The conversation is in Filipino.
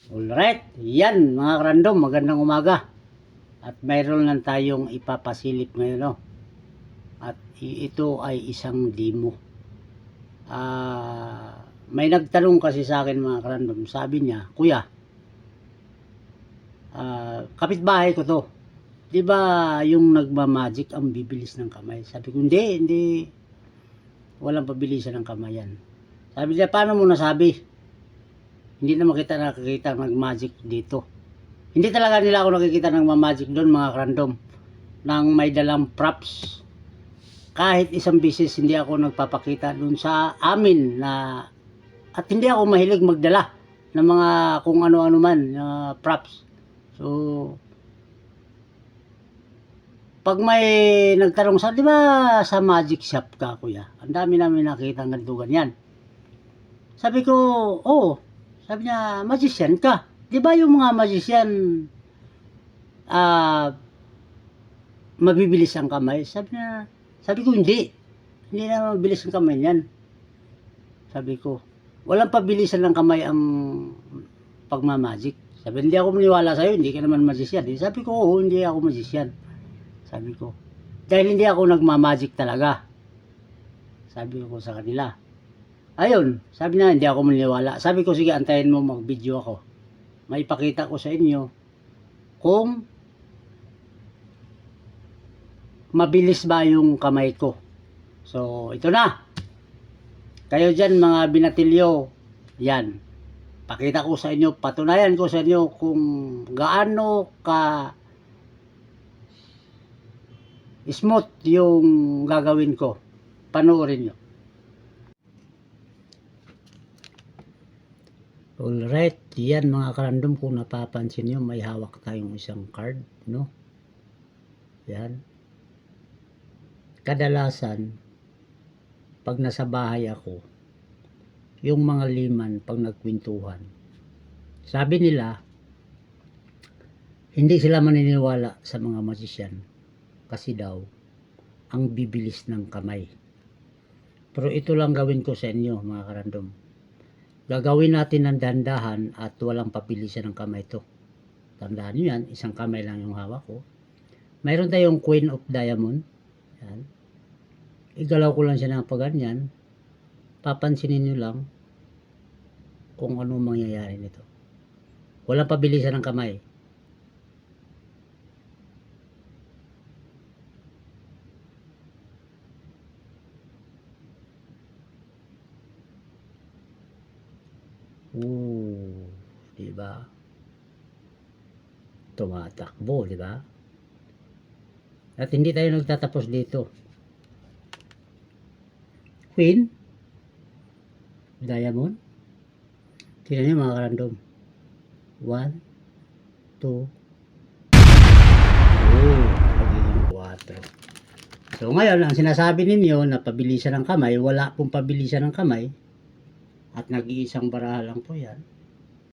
Alright, yan mga random, magandang umaga. At mayroon lang tayong ipapasilip ngayon, no? At ito ay isang demo. May nagtanong kasi sa akin mga random, sabi niya, Kuya, kapitbahay ko to. Di ba yung nagmamagic ang bibilis ng kamay? Sabi ko, hindi. Walang pabilisan ng kamay yan. Sabi niya, paano mo nasabi? Hindi naman kita nakikita nag-magic dito. Hindi talaga nila ako nakikita ng magic doon mga random. Nang may dalang props. Kahit isang bisis hindi ako nagpapakita doon sa amin na at hindi ako mahilig magdala ng mga kung ano-ano man props. So pag may nagtanong sa, di ba sa magic shop ka kuya? Ang dami namin nakita ng ganito ganyan. Sabi ko, oo. Sabi niya, magician ka. Di ba yung mga magician, mabibilis ang kamay? Sabi ko, hindi. Hindi na mabilis ang kamay niyan. Sabi ko, walang pabilisan ng kamay ang pagmamagic. Sabi, hindi ako maniwala sa'yo, hindi ka naman magician. Sabi ko, oo, hindi ako magician. Sabi ko, dahil hindi ako nagmamagic talaga. Sabi ko sa kanila. Ayun, sabi na hindi ako maniwala. Sabi ko, sige, antayin mo mag-video ako. Maipakita ko sa inyo kung mabilis ba yung kamay ko. So, ito na. Kayo dyan mga binatilyo, yan. Pakita ko sa inyo, patunayan ko sa inyo kung gaano ka smooth yung gagawin ko. Panoorin nyo. Alright, yan mga karandom, kung napapansin nyo, may hawak tayong isang card, no? Yan. Kadalasan, pag nasa bahay ako, yung mga liman, pag nagkwentuhan, sabi nila, hindi sila maniniwala sa mga magician, kasi daw, ang bibilis ng kamay. Pero ito lang gawin ko sa inyo, mga karandom. Gagawin natin ng dandahan at walang pabilisan ng kamay ito. Tandaan nyo yan, isang kamay lang yung hawak ko. Mayroon tayong Queen of Diamond. Yan. Igalaw ko lang siya ng paganyan. Papansinin nyo lang kung ano mangyayari nito. Walang pabilisan ng kamay. Diba? Tumatakbo, diba? At hindi tayo nagtatapos dito. Queen, Diamond. Tingnan niyo mga karandom. 1, 2, magiging 4. So ngayon, ang sinasabi ninyo na pabilisan ng kamay, wala pong pabilisan ng kamay. At nag-iisang baraha lang po yan.